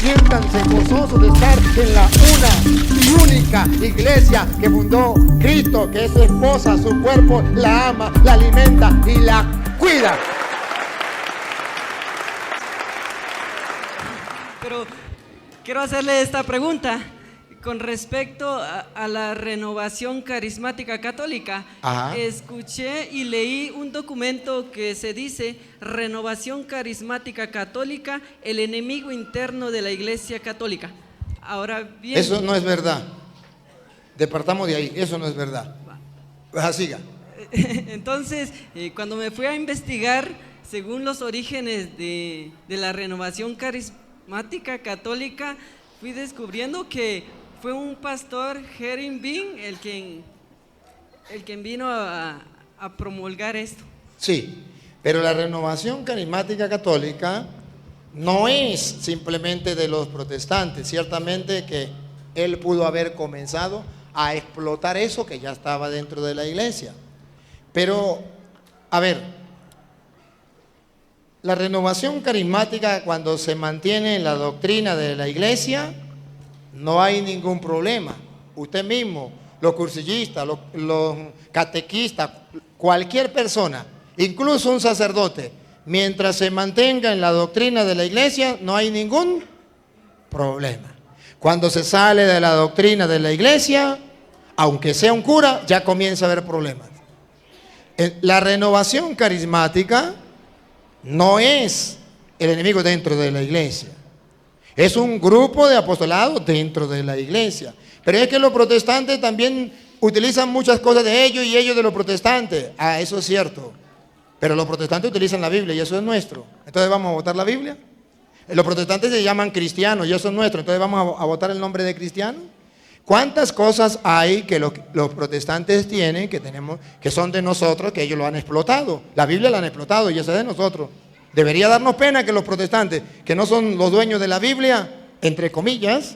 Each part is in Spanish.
Siéntanse gozosos de estar en la una y única iglesia que fundó Cristo, que es su esposa, su cuerpo, la ama, la alimenta y la cuida. Pero quiero hacerle esta pregunta con respecto a la renovación carismática católica. Ajá. Escuché y leí un documento que se dice Renovación Carismática Católica, el enemigo interno de la Iglesia Católica. Ahora bien, Eso no es verdad. Departamos de ahí, eso no es verdad. Siga. entonces, cuando me fui a investigar, según los orígenes de la renovación carismática católica, fui descubriendo que fue un pastor, Herring Bean, el quien vino a promulgar esto. Sí, pero la renovación carismática católica no es simplemente de los protestantes. Ciertamente que él pudo haber comenzado a explotar eso que ya estaba dentro de la iglesia. Pero, a ver, la renovación carismática, cuando se mantiene en la doctrina de la iglesia, no hay ningún problema. Usted mismo, los cursillistas, los catequistas, cualquier persona, incluso un sacerdote, mientras se mantenga en la doctrina de la iglesia, no hay ningún problema. Cuando se sale de la doctrina de la iglesia, aunque sea un cura, ya comienza a haber problemas. La renovación carismática no es el enemigo dentro de la iglesia. Es un grupo de apostolados dentro de la iglesia. Pero es que los protestantes también utilizan muchas cosas de ellos y ellos de los protestantes. Eso es cierto. Pero los protestantes utilizan la Biblia y eso es nuestro. Entonces vamos a votar la Biblia. Los protestantes se llaman cristianos y eso es nuestro. Entonces vamos a votar el nombre de cristiano. ¿Cuántas cosas hay que los protestantes tienen, que tenemos, que son de nosotros, que ellos lo han explotado? La Biblia la han explotado y eso es de nosotros. Debería darnos pena que los protestantes, que no son los dueños de la Biblia, entre comillas,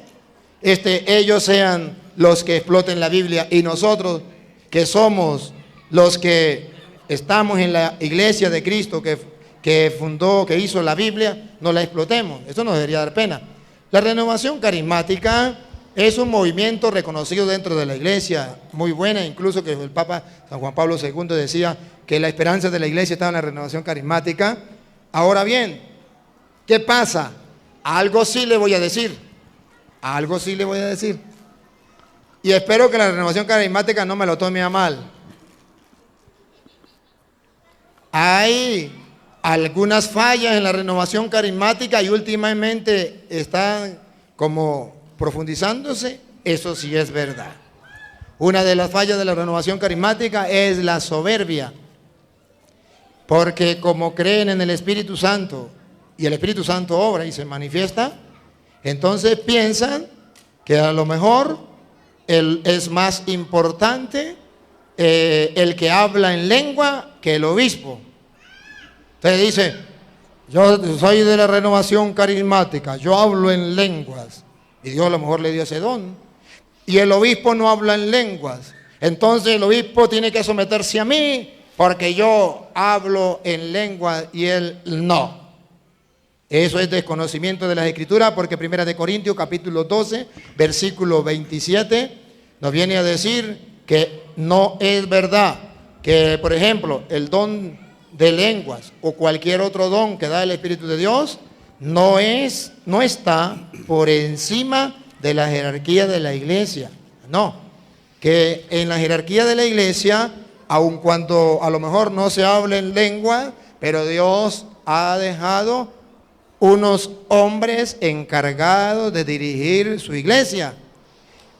ellos sean los que exploten la Biblia y nosotros, que somos los que estamos en la iglesia de Cristo, que fundó, que hizo la Biblia, no la explotemos. Eso nos debería dar pena. La renovación carismática es un movimiento reconocido dentro de la iglesia, muy buena, incluso que el Papa San Juan Pablo II decía que la esperanza de la iglesia estaba en la renovación carismática. Ahora bien, ¿qué pasa? Algo sí le voy a decir. Algo sí le voy a decir. Y espero que la renovación carismática no me lo tome a mal. Hay algunas fallas en la renovación carismática y últimamente están como profundizándose. Eso sí es verdad. Una de las fallas de la renovación carismática es la soberbia. Porque como creen en el Espíritu Santo y el Espíritu Santo obra y se manifiesta, entonces piensan que a lo mejor es más importante el que habla en lengua que el obispo. Entonces dice, yo soy de la renovación carismática, yo hablo en lenguas. Y Dios a lo mejor le dio ese don. Y el obispo no habla en lenguas. Entonces el obispo tiene que someterse a mí, porque yo hablo en lengua y él no. Eso es desconocimiento de las Escrituras, porque 1 Corintios capítulo 12, versículo 27, nos viene a decir que no es verdad que, por ejemplo, el don de lenguas o cualquier otro don que da el Espíritu de Dios no está por encima de la jerarquía de la iglesia. No, que en la jerarquía de la iglesia, aun cuando a lo mejor no se hable en lengua, pero Dios ha dejado unos hombres encargados de dirigir su iglesia.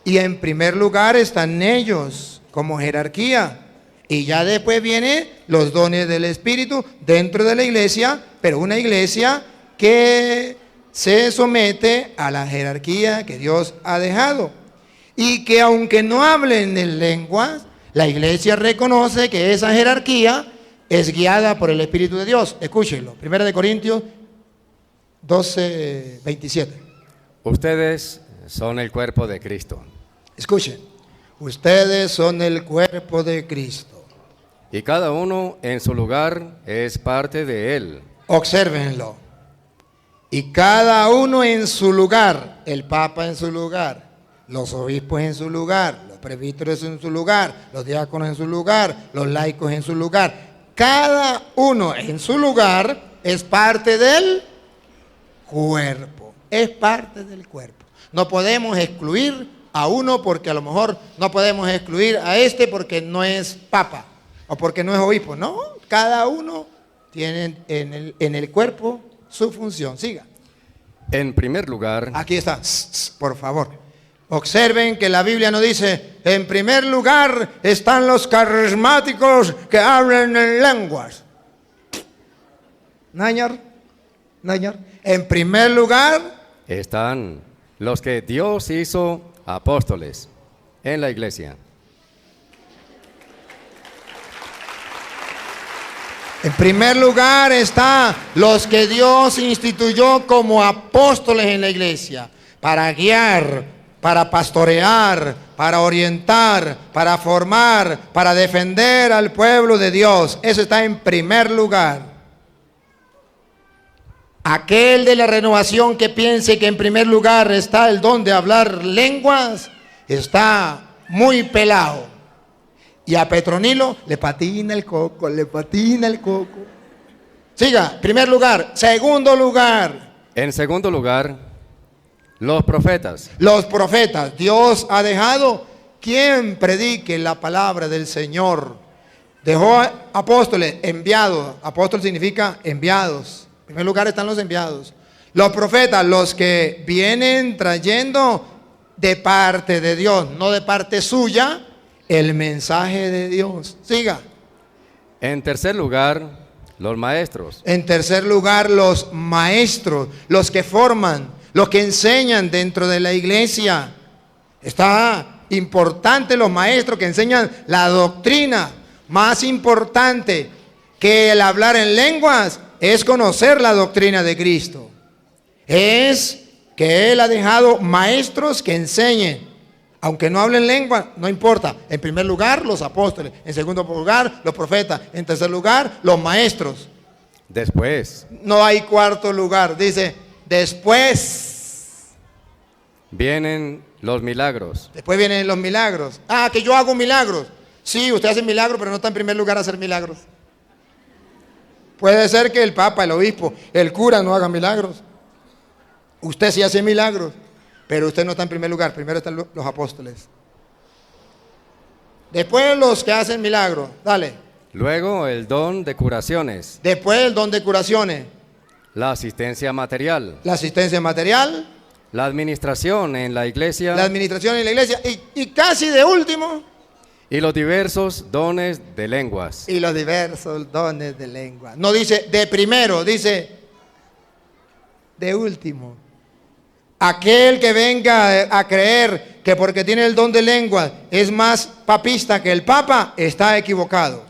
Y en primer lugar están ellos como jerarquía. Y ya después vienen los dones del Espíritu dentro de la iglesia, pero una iglesia que se somete a la jerarquía que Dios ha dejado. Y que aunque no hablen en lenguas, la iglesia reconoce que esa jerarquía es guiada por el Espíritu de Dios. Escúchenlo, 1 Corintios 12, 27. Ustedes son el cuerpo de Cristo. Escuchen, ustedes son el cuerpo de Cristo. Y cada uno en su lugar es parte de Él. Obsérvenlo. Y cada uno en su lugar, el Papa en su lugar, los obispos en su lugar, los presbíteros en su lugar, los diáconos en su lugar, los laicos en su lugar. Cada uno en su lugar es parte del cuerpo, es parte del cuerpo. No podemos excluir a uno porque a lo mejor no podemos excluir a este porque no es papa o porque no es obispo. No, cada uno tiene en el cuerpo su función. Siga. En primer lugar, Aquí está, por favor. Observen que la Biblia no dice, en primer lugar están los carismáticos que hablan en lenguas. Nañar. En primer lugar, están los que Dios hizo apóstoles en la iglesia. en primer lugar está los que Dios instituyó como apóstoles en la iglesia, para guiar, para pastorear, para orientar, para formar, para defender al pueblo de Dios. Eso está en primer lugar. Aquel de la renovación que piense que en primer lugar está el don de hablar lenguas, está muy pelado. Y a Petronilo le patina el coco, Siga, primer lugar. Segundo lugar. En segundo lugar, los profetas. Los profetas. Dios ha dejado quien predique la palabra del Señor. Dejó apóstoles, enviados. Apóstol significa enviados. En primer lugar están los enviados. Los profetas, los que vienen trayendo de parte de Dios, no de parte suya, el mensaje de Dios. Siga. En tercer lugar, los maestros. En tercer lugar, los maestros, los que forman, los que enseñan dentro de la iglesia. Está importante los maestros que enseñan la doctrina. Más importante que el hablar en lenguas es conocer la doctrina de Cristo. Es que Él ha dejado maestros que enseñen. Aunque no hablen lengua, no importa. En primer lugar, los apóstoles. En segundo lugar, los profetas. En tercer lugar, los maestros. Después No hay cuarto lugar. Dice, después. vienen los milagros. Después vienen los milagros. Ah, que yo hago milagros. Sí, usted hace milagros, pero no está en primer lugar a hacer milagros. Puede ser que el papa, el obispo, el cura no hagan milagros. Usted sí hace milagros, pero usted no está en primer lugar. Primero están los apóstoles. Después los que hacen milagros. Dale. Luego el don de curaciones, Después el don de curaciones. la asistencia material, La asistencia material. la administración en la iglesia La administración en la iglesia. Y casi de último. y los diversos dones de lenguas. Y los diversos dones de lengua. No dice de primero, dice de último. Aquel que venga a creer que porque tiene el don de lengua es más papista que el papa, está equivocado.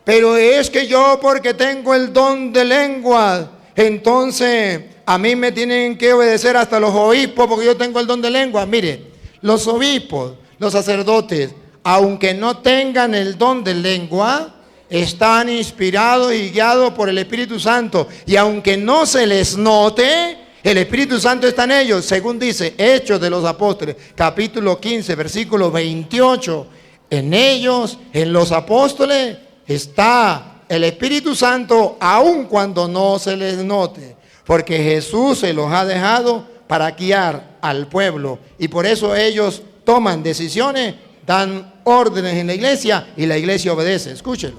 Pero es que yo porque tengo el don de lengua, entonces a mí me tienen que obedecer hasta los obispos porque yo tengo el don de lengua. Mire, los obispos, los sacerdotes, aunque no tengan el don de lengua, están inspirados y guiados por el Espíritu Santo. Y aunque no se les note, el Espíritu Santo está en ellos, según dice Hechos de los Apóstoles, capítulo 15, versículo 28. En ellos, en los apóstoles, está el Espíritu Santo, aun cuando no se les note, porque Jesús se los ha dejado para guiar al pueblo. Y por eso ellos toman decisiones, dan órdenes en la iglesia y la iglesia obedece. Escúchelo.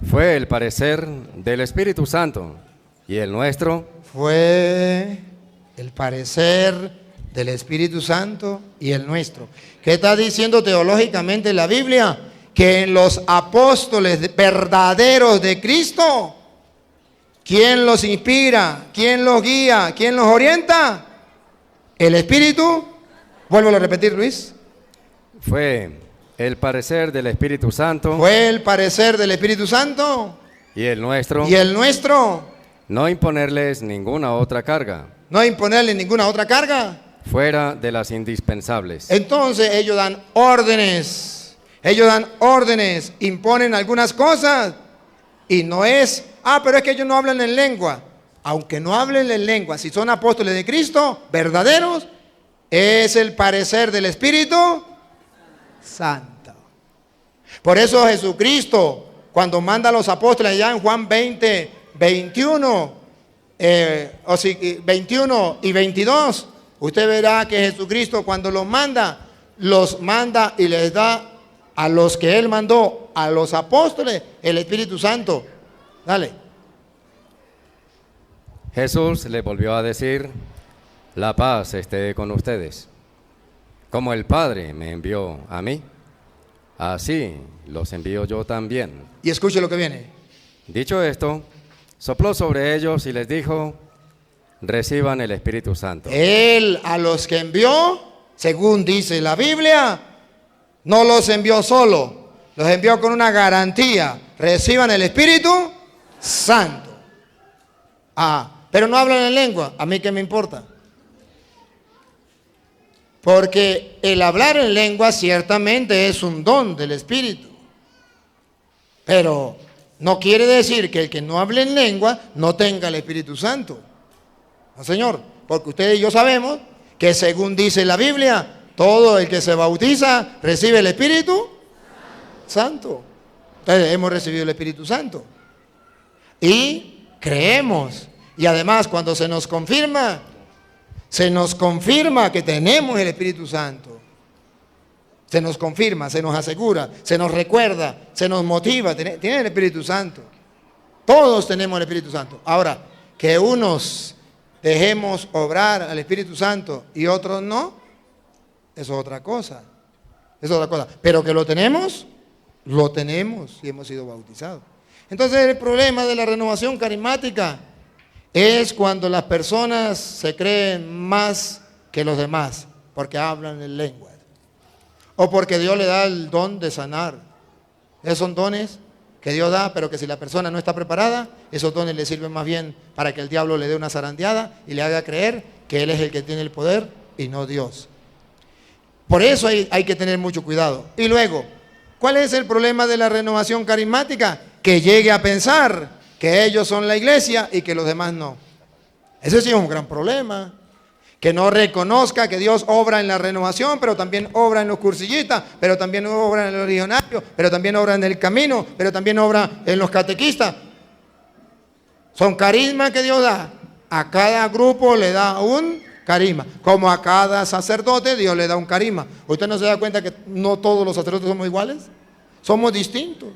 Fue el parecer del Espíritu Santo y el nuestro. Fue el parecer del Espíritu Santo y el nuestro. ¿Qué está diciendo teológicamente la Biblia? Que en los apóstoles verdaderos de Cristo, ¿quién los inspira? ¿Quién los guía? ¿Quién los orienta? El Espíritu. Vuelvo a repetir, Luis. Fue el parecer del Espíritu Santo Fue el parecer del Espíritu Santo y el nuestro. y el nuestro. No imponerles ninguna otra carga No imponerle ninguna otra carga. fuera de las indispensables. Entonces ellos dan órdenes. Ellos dan órdenes, imponen algunas cosas. Y no es, pero es que ellos no hablan en lengua. aunque no hablen en lengua, si son apóstoles de Cristo, verdaderos, es el parecer del Espíritu Santo. Por eso Jesucristo, cuando manda a los apóstoles allá en Juan 20, 21, 21 y 22, usted verá que Jesucristo cuando los manda y les da a los que Él mandó, a los apóstoles, el Espíritu Santo. Dale. Jesús le volvió a decir: la paz esté con ustedes. Como el Padre me envió a mí, así los envío yo también. Y escuche lo que viene. Dicho esto, sopló sobre ellos y les dijo: reciban el Espíritu Santo. Él a los que envió, según dice la Biblia, no los envió solo, los envió con una garantía: reciban el Espíritu Santo. Pero no hablan en lengua. ¿A mí qué me importa? Porque el hablar en lengua ciertamente es un don del Espíritu. Pero no quiere decir que el que no hable en lengua no tenga el Espíritu Santo. No, señor, porque ustedes y yo sabemos que según dice la Biblia, todo el que se bautiza recibe el Espíritu Santo. Entonces hemos recibido el Espíritu Santo. Y creemos. Y además cuando se nos confirma que tenemos el Espíritu Santo. Se nos confirma, se nos asegura, se nos recuerda, se nos motiva. Tiene el Espíritu Santo. Todos tenemos el Espíritu Santo. Ahora, que unos dejemos obrar al Espíritu Santo y otros no, eso es otra cosa. Es otra cosa. Pero que lo tenemos y hemos sido bautizados. Entonces el problema de la renovación carismática es cuando las personas se creen más que los demás porque hablan en lenguas o porque Dios le da el don de sanar. Esos son dones que Dios da, pero que si la persona no está preparada, esos dones le sirven más bien para que el diablo le dé una zarandeada y le haga creer que Él es el que tiene el poder y no Dios. Por eso hay que tener mucho cuidado. Y luego, ¿cuál es el problema de la renovación carismática? Que llegue a pensar que ellos son la iglesia y que los demás no. Ese sí es un gran problema. Que no reconozca que Dios obra en la renovación, pero también obra en los cursillistas, pero también obra en los legionarios, pero también obra en el camino, pero también obra en los catequistas. Son carismas que Dios da. A cada grupo le da un carisma. Como a cada sacerdote Dios le da un carisma. ¿Usted no se da cuenta que no todos los sacerdotes somos iguales? Somos distintos.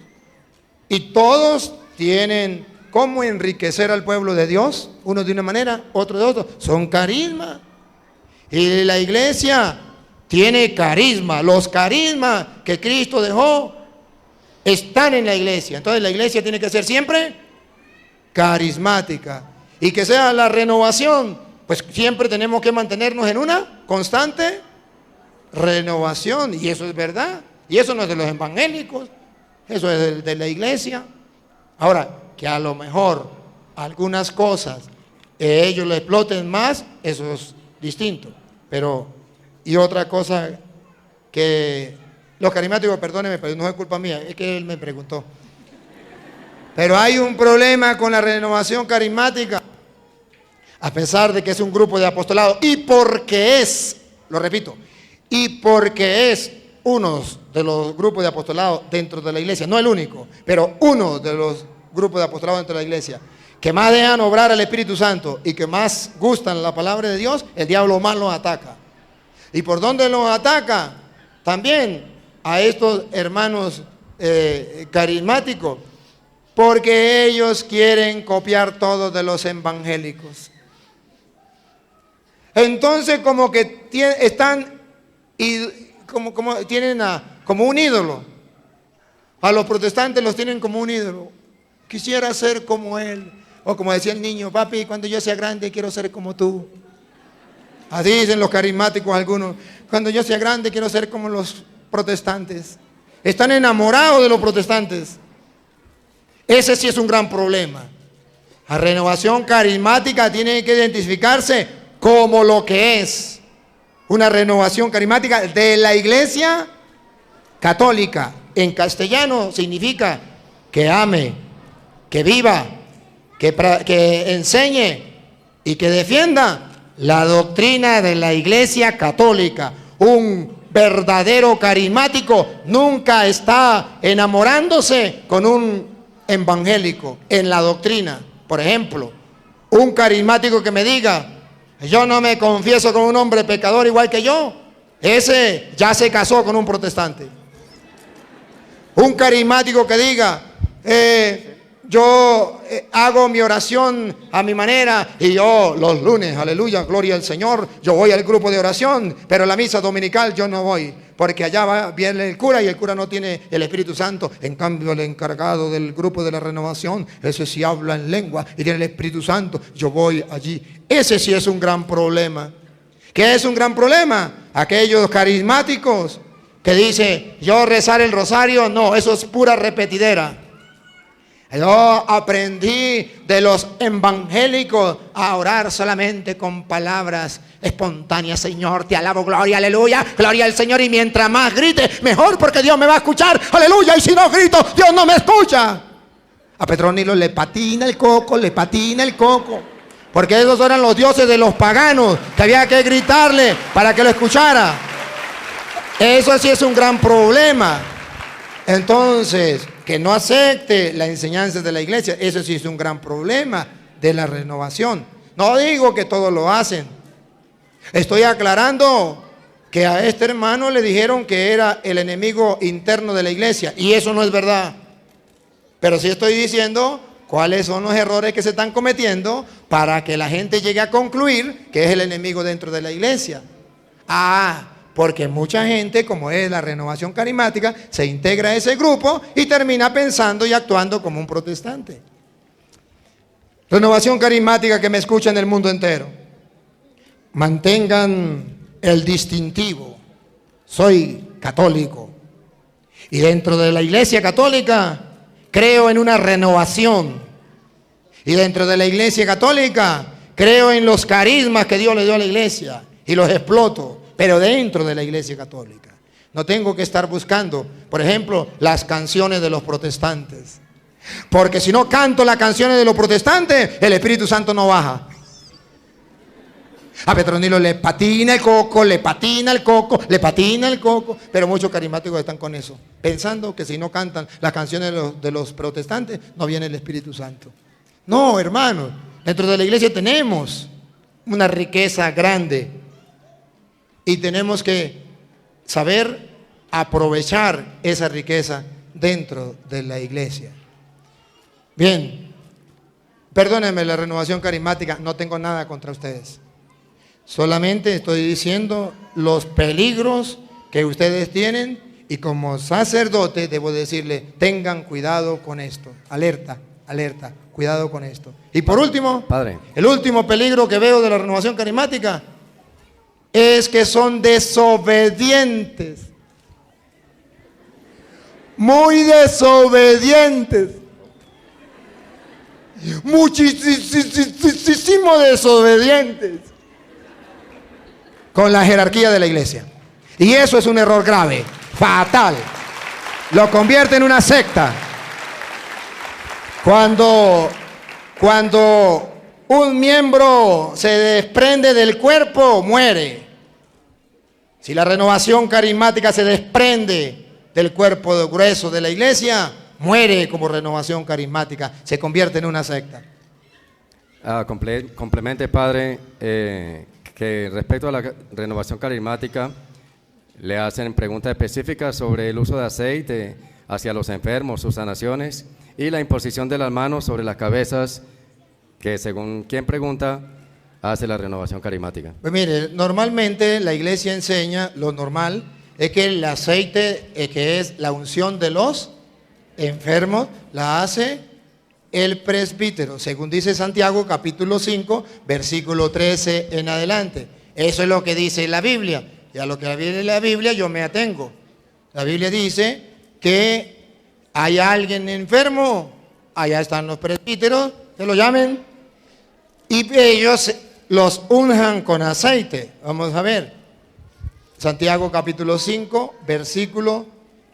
Y todos tienen cómo enriquecer al pueblo de Dios, uno de una manera, otro de otra. Son carismas. Y la iglesia tiene carisma. Los carismas que Cristo dejó están en la iglesia. Entonces la iglesia tiene que ser siempre carismática. Y que sea la renovación, pues siempre tenemos que mantenernos en una constante renovación. Y eso es verdad. Y eso no es de los evangélicos, eso es de la iglesia. Ahora, que a lo mejor algunas cosas ellos lo exploten más, eso es distinto. Pero, y otra cosa que los carismáticos, perdónenme, pero no es culpa mía, es que él me preguntó. Pero hay un problema con la renovación carismática, a pesar de que es un grupo de apostolado, y porque es, lo repito, y porque es uno de los grupos de apostolado dentro de la iglesia, no el único, pero uno de los grupos de apostolado dentro de la iglesia, que más dejan obrar al Espíritu Santo y que más gustan la palabra de Dios, el diablo más los ataca. ¿Y por dónde los ataca? También a estos hermanos carismáticos, porque ellos quieren copiar todo de los evangélicos. Entonces como que están y como tienen como un ídolo. A los protestantes los tienen como un ídolo. Quisiera ser como él. O como decía el niño: papi, cuando yo sea grande quiero ser como tú. Así dicen los carismáticos algunos: cuando yo sea grande quiero ser como los protestantes. Están enamorados de los protestantes. Ese sí es un gran problema. La renovación carismática tiene que identificarse como lo que es. Una renovación carismática de la iglesia católica. En castellano significa que ame, que viva, que enseñe y que defienda la doctrina de la Iglesia Católica. Un verdadero carismático nunca está enamorándose con un evangélico en la doctrina. Por ejemplo, un carismático que me diga, yo no me confieso con un hombre pecador igual que yo, ese ya se casó con un protestante. Un carismático que diga, yo hago mi oración a mi manera y yo los lunes, aleluya, gloria al Señor, yo voy al grupo de oración, pero la misa dominical yo no voy, porque allá viene el cura y el cura no tiene el Espíritu Santo. En cambio, el encargado del grupo de la renovación, ese sí habla en lengua y tiene el Espíritu Santo, yo voy allí. Ese sí es un gran problema. ¿Qué es un gran problema? Aquellos carismáticos que dicen, yo rezar el rosario, no, eso es pura repetidera. Yo aprendí de los evangélicos a orar solamente con palabras espontáneas. Señor, te alabo, gloria, aleluya, gloria al Señor. Y mientras más grite, mejor, porque Dios me va a escuchar, aleluya. Y si no grito, Dios no me escucha. A Petronilo le patina el coco, le patina el coco. Porque esos eran los dioses de los paganos, que había que gritarle para que lo escuchara. Eso sí es un gran problema. Entonces, que no acepte la enseñanza de la iglesia, eso sí es un gran problema de la renovación. No digo que todos lo hacen. Estoy aclarando que a este hermano le dijeron que era el enemigo interno de la iglesia, y eso no es verdad. Pero sí estoy diciendo cuáles son los errores que se están cometiendo para que la gente llegue a concluir que es el enemigo dentro de la iglesia. Porque mucha gente, como es la renovación carismática, se integra a ese grupo y termina pensando y actuando como un protestante. Renovación carismática que me escucha en el mundo entero. Mantengan el distintivo. Soy católico. Y dentro de la iglesia católica creo en una renovación. Y dentro de la iglesia católica creo en los carismas que Dios le dio a la iglesia y los exploto. Pero dentro de la iglesia católica. No tengo que estar buscando, por ejemplo, las canciones de los protestantes. Porque si no canto las canciones de los protestantes, el Espíritu Santo no baja. A Petronilo le patina el coco, le patina el coco, le patina el coco. Pero muchos carismáticos están con eso, pensando que si no cantan las canciones de los protestantes, no viene el Espíritu Santo. No, hermanos, dentro de la iglesia tenemos una riqueza grande. Y tenemos que saber aprovechar esa riqueza dentro de la iglesia. Bien, perdónenme la renovación carismática, no tengo nada contra ustedes. Solamente estoy diciendo los peligros que ustedes tienen y como sacerdote debo decirle, tengan cuidado con esto. Alerta, alerta, cuidado con esto. Y por último, Padre, el último peligro que veo de la renovación carismática es que son desobedientes, muy desobedientes, muchísimo desobedientes con la jerarquía de la iglesia. Y eso es un error grave, fatal. Lo convierte en una secta. Cuando un miembro se desprende del cuerpo, muere. Si la renovación carismática se desprende del cuerpo grueso de la iglesia, muere como renovación carismática, se convierte en una secta. Complemente, Padre, que respecto a la renovación carismática, le hacen preguntas específicas sobre el uso de aceite hacia los enfermos, sus sanaciones y la imposición de las manos sobre las cabezas, que según quien pregunta, hace la renovación carismática. Pues mire, normalmente la iglesia enseña, lo normal es que el aceite, que es la unción de los enfermos, la hace el presbítero, según dice Santiago capítulo 5, versículo 13 en adelante. Eso es lo que dice la Biblia, y a lo que viene en la Biblia yo me atengo. La Biblia dice que hay alguien enfermo, allá están los presbíteros, que lo llamen, y ellos los unjan con aceite. Vamos a ver. Santiago capítulo 5, versículo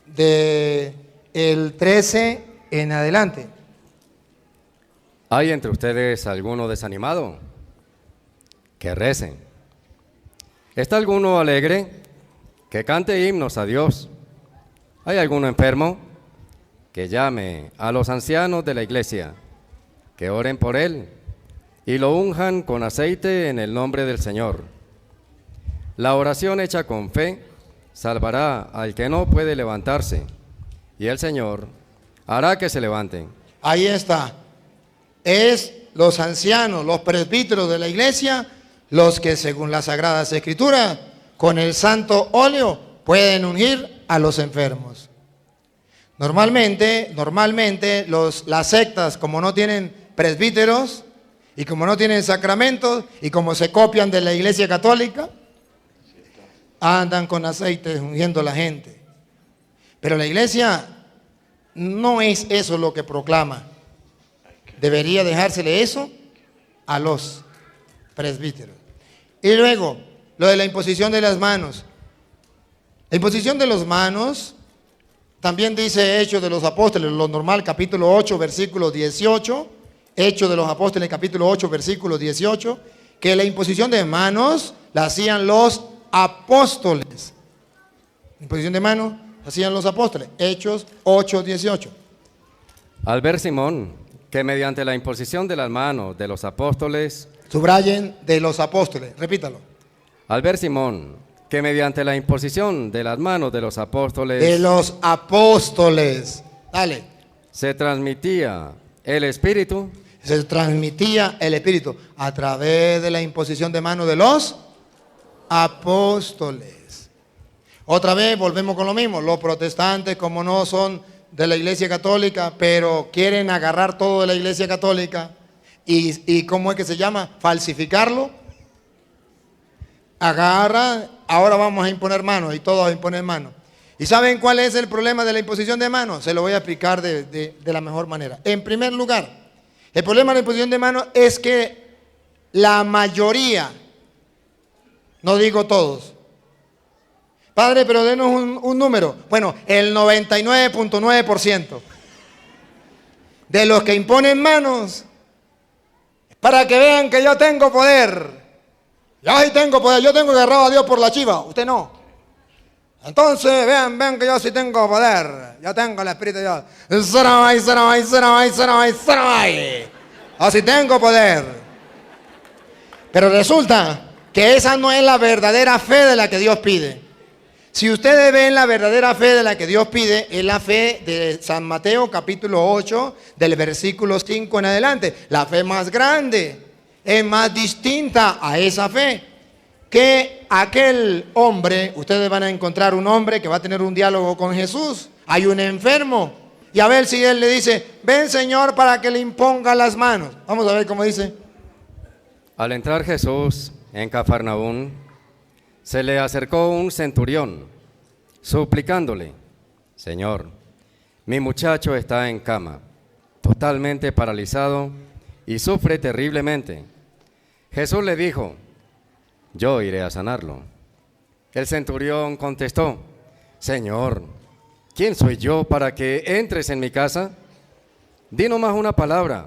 del 13 en adelante. ¿Hay entre ustedes alguno desanimado? Que recen. ¿Está alguno alegre? Que cante himnos a Dios. ¿Hay alguno enfermo? Que llame a los ancianos de la iglesia, que oren por él y lo unjan con aceite en el nombre del Señor. La oración hecha con fe salvará al que no puede levantarse, y el Señor hará que se levanten. Ahí está. Es los ancianos, los presbíteros de la iglesia, los que según las Sagradas Escrituras, con el santo óleo, pueden ungir a los enfermos. Normalmente las sectas, como no tienen presbíteros y como no tienen sacramentos y como se copian de la iglesia católica, andan con aceite ungiendo a la gente. Pero la iglesia no es eso lo que proclama. Debería dejársele eso a los presbíteros. Y luego, lo de la imposición de las manos. La imposición de las manos, también dice Hechos de los Apóstoles, lo normal, capítulo 8, versículo 18. Hechos de los Apóstoles, capítulo 8, versículo 18, que la imposición de manos la hacían los apóstoles. Imposición de manos la hacían los apóstoles. Hechos 8, 18. Al ver Simón que mediante la imposición de las manos de los apóstoles, Subrayen de los apóstoles, repítalo. al ver Simón que mediante la imposición de las manos de los apóstoles, Dale. se transmitía el Espíritu, Se transmitía el Espíritu a través de la imposición de manos de los apóstoles. Otra vez volvemos con lo mismo. Los protestantes, como no son de la iglesia católica, pero quieren agarrar todo de la iglesia católica y ¿cómo es que se llama? Falsificarlo. Agarra, ahora vamos a imponer manos y todos imponen manos. ¿Y saben cuál es el problema de la imposición de manos? Se lo voy a explicar de la mejor manera. En primer lugar, el problema de la imposición de manos es que la mayoría, no digo todos, padre, pero denos un número. Bueno, el 99.9% de los que imponen manos, para que vean que yo tengo poder. Yo sí tengo poder, yo tengo agarrado a Dios por la chiva, usted no. Entonces, vean que yo sí tengo poder. Yo tengo el Espíritu de Dios. Así tengo poder. Pero resulta que esa no es la verdadera fe de la que Dios pide. Si ustedes ven la verdadera fe de la que Dios pide, es la fe de San Mateo capítulo 8, del versículo 5 en adelante. La fe más grande, es más distinta a esa fe. Que aquel hombre, ustedes van a encontrar un hombre que va a tener un diálogo con Jesús. Hay un enfermo. Y a ver si él le dice, ven Señor para que le imponga las manos. Vamos a ver cómo dice. al entrar Jesús en Cafarnaún, se le acercó un centurión, suplicándole: Señor, mi muchacho está en cama, totalmente paralizado y sufre terriblemente. Jesús le dijo: yo iré a sanarlo. El centurión contestó: Señor, ¿quién soy yo para que entres en mi casa? Di nomás una palabra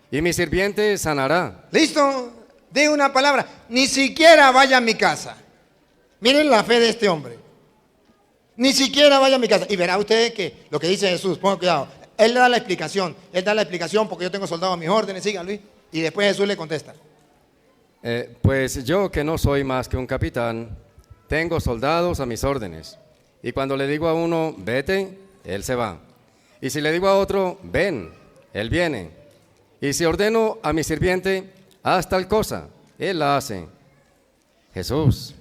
y mi sirviente sanará. ¿Listo? Di una palabra. Ni siquiera vaya a mi casa. Miren la fe de este hombre. Ni siquiera vaya a mi casa. Y verá usted que lo que dice Jesús, ponga cuidado. Él da la explicación. Él da la explicación porque yo tengo soldados a mis órdenes. Siga, Luis. Y después Jesús le contesta. Pues yo, que no soy más que un capitán, tengo soldados a mis órdenes. Y cuando le digo a uno, vete, él se va. Y si le digo a otro, ven, él viene. Y si ordeno a mi sirviente, haz tal cosa, él la hace. Jesús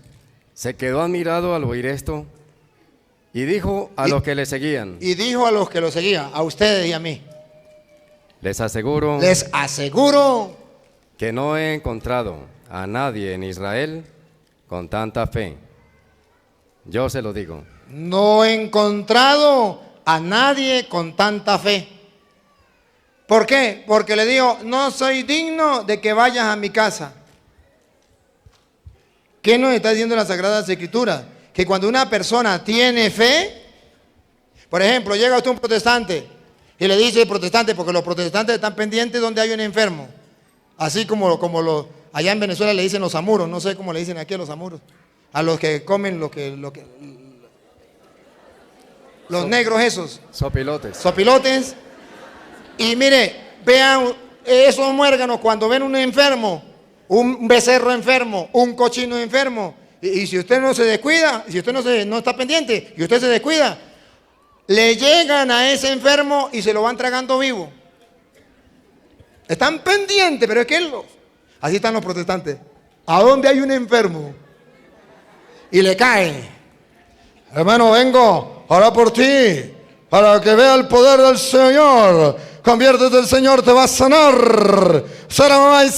se quedó admirado al oír esto y dijo a los que le seguían. Y dijo a los que lo seguían, a ustedes y a mí. Les aseguro que no he encontrado a nadie en Israel con tanta fe. Yo se lo digo. No he encontrado a nadie con tanta fe. ¿Por qué? Porque le digo, no soy digno de que vayas a mi casa. ¿Qué nos está diciendo la Sagrada Escritura? Que cuando una persona tiene fe, por ejemplo, llega usted un protestante y le dice el protestante, porque los protestantes están pendientes donde hay un enfermo. Así como allá en Venezuela le dicen los amuros, no sé cómo le dicen aquí a los amuros. A los que comen los negros esos. Sopilotes. Sopilotes. Y mire, vean esos muérganos cuando ven un enfermo, un becerro enfermo, un cochino enfermo. Y si usted no se descuida, si usted no está pendiente y usted se descuida, le llegan a ese enfermo y se lo van tragando vivo. Están pendientes, pero es que así están los protestantes. ¿A dónde hay un enfermo? Y le cae. Hermano, vengo ahora por ti, para que vea el poder del Señor. Conviértete, el Señor te va a sanar. Sanamay,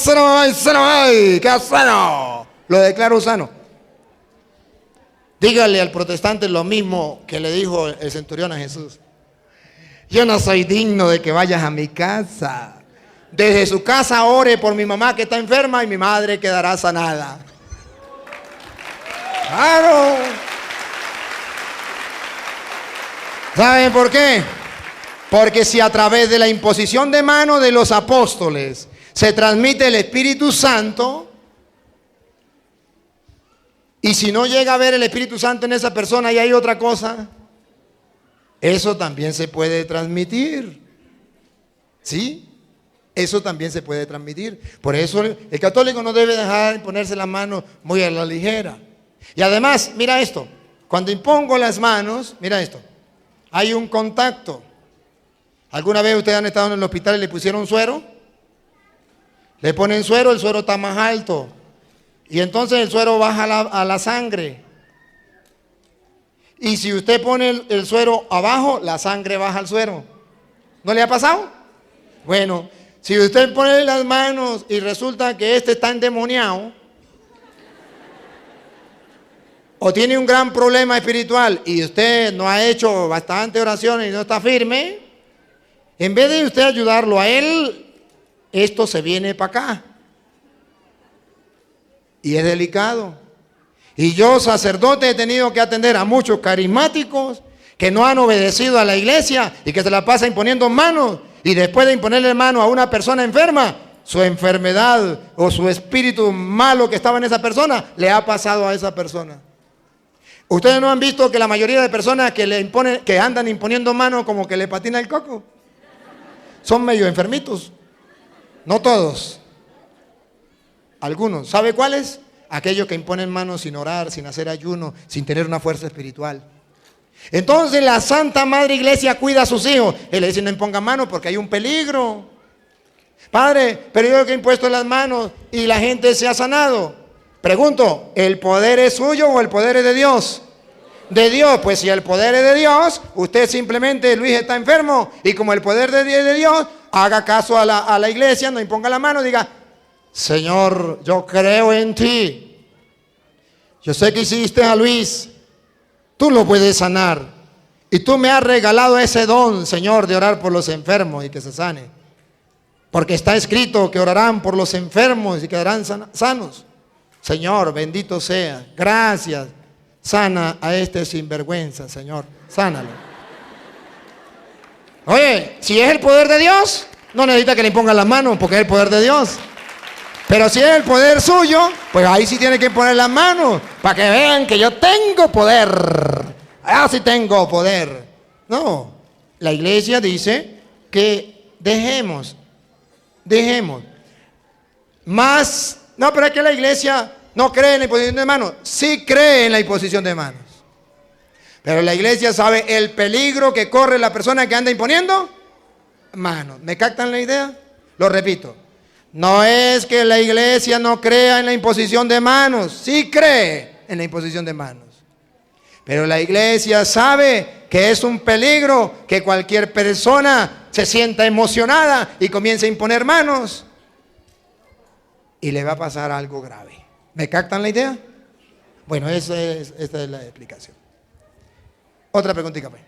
queda sano. Lo declaro sano. Dígale al protestante lo mismo que le dijo el centurión a Jesús. Yo no soy digno de que vayas a mi casa. Desde su casa ore por mi mamá que está enferma y mi madre quedará sanada. Claro. ¿Saben por qué? Porque si a través de la imposición de manos de los apóstoles se transmite el Espíritu Santo, y si no llega a ver el Espíritu Santo en esa persona y hay otra cosa, eso también se puede transmitir. ¿Sí? Eso también se puede transmitir. Por eso el católico no debe dejar de ponerse las manos muy a la ligera. Y además, mira esto, cuando impongo las manos, mira esto, hay un contacto. ¿Alguna vez ustedes han estado en el hospital y le pusieron suero? Le ponen suero, el suero está más alto. Y entonces el suero baja a la sangre. Y si usted pone el suero abajo, la sangre baja al suero. ¿No le ha pasado? Bueno, si usted pone las manos y resulta que este está endemoniado, o tiene un gran problema espiritual y usted no ha hecho bastante oraciones y no está firme, en vez de usted ayudarlo a él, esto se viene para acá. Y es delicado. Y yo, sacerdote, he tenido que atender a muchos carismáticos que no han obedecido a la iglesia y que se la pasa imponiendo manos. Y después de imponerle mano a una persona enferma, su enfermedad o su espíritu malo que estaba en esa persona le ha pasado a esa persona. ¿Ustedes no han visto que la mayoría de personas que andan imponiendo manos como que le patina el coco? Son medio enfermitos. No todos. Algunos. ¿Sabe cuáles? Aquellos que imponen manos sin orar, sin hacer ayuno, sin tener una fuerza espiritual. Entonces la Santa Madre Iglesia cuida a sus hijos. Él le dice: no imponga manos porque hay un peligro. Padre, pero yo que he impuesto las manos y la gente se ha sanado. Pregunto, ¿el poder es suyo o el poder es de Dios? De Dios. Pues si el poder es de Dios, usted simplemente, Luis está enfermo, y como el poder de Dios, haga caso a la iglesia, no imponga la mano, diga: Señor, yo creo en ti. Yo sé que hiciste a Luis. Tú lo puedes sanar. Y tú me has regalado ese don, Señor, de orar por los enfermos y que se sane. Porque está escrito que orarán por los enfermos y quedarán sanos. Señor, bendito sea. Gracias. Sana a este sinvergüenza, Señor. Sánalo. Oye, si es el poder de Dios, no necesita que le impongan las manos porque es el poder de Dios. Pero si es el poder suyo, pues ahí sí tiene que poner las manos para que vean que yo tengo poder. Ah, sí tengo poder. No, la iglesia dice que dejemos. Más, no, pero es que la iglesia no cree en la imposición de manos. Sí cree en la imposición de manos. Pero la iglesia sabe el peligro que corre la persona que anda imponiendo manos. ¿Me captan la idea? Lo repito. No es que la iglesia no crea en la imposición de manos, sí cree en la imposición de manos. Pero la iglesia sabe que es un peligro que cualquier persona se sienta emocionada y comience a imponer manos y le va a pasar algo grave. ¿Me captan la idea? Bueno, esta es la explicación. Otra preguntita, pues.